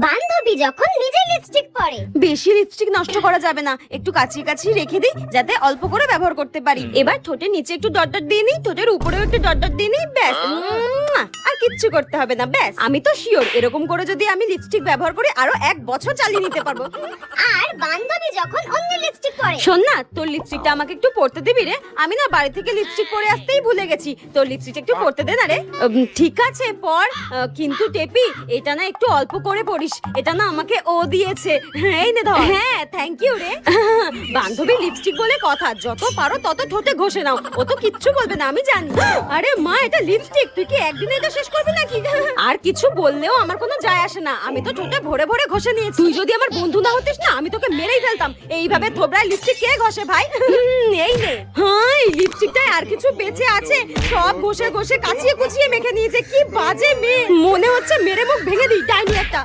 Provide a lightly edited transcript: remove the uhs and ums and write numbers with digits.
বান্ধবী যখন নিজে লিপস্টিক পরে। বেশি লিপস্টিক নষ্ট করা যাবে না, একটু কাছিয়ে কাছিয়ে রেখে দিই যাতে অল্প করে ব্যবহার করতে পারি। এবার ঠোঁটের নিচে একটু ডট ডট দিয়ে নিই, ঠোঁটের উপরেও একটু ডট ডট দিয়ে নিই, ব্যাস। আর কিচ্ছু করতে হবে না, ব্যাস। আমি তো শিওর এরকম করে যদি আমি লিপস্টিক ব্যবহার করি আরো 1 বছর চালিয়ে নিতে পারবো। আর বান্ধবী যখন অন্য লিপস্টিক পরে। শোন না, তোর লিপস্টিকটা আমাকে একটু পরতে দিবি রে? আমি না বাড়ি থেকে লিপস্টিক পরে আসতেই ভুলে গেছি। তোর লিপস্টিকটা একটু পরতে দে না রে। ঠিক আছে পর, কিন্তু টেপি এটা না একটু অল্প করে পরিস, এটা না আমাকে ও দিয়েছে। এই নে ধর। হ্যাঁ থ্যাংক ইউ রে। বান্ধবী লিপস্টিক বলে কথা, যত পারো তত ঠোঁটে ঘষে নাও, ও তো কিচ্ছু বলবে না আমি জানি। আরে মা, এটা লিপস্টিক, তুই কি একদিনে এটা শেষ করবি নাকি? আর কিছু বললেও আমার কোনো যায় আসে না, আমি তো ঠোঁটে ভরে ভরে ঘষে নিয়েছি। তুই যদি আমার বন্ধু না হতিস না, আমি তোকে মেরেই ফেলতাম। এইভাবে থোবরায় লিপস্টিক কে ঘষে ভাই? এই নে। হ্যাঁ, এই লিপস্টিকটায় আর কিছু বেঁচে আছে, সব ঘষে ঘষে কাচিয়ে কুচিয়ে মেখে নিয়েছে। কি বাজে মেয়ে, মনে হচ্ছে মেরে মুখ ভেঙে দিই, ডাইনি একটা।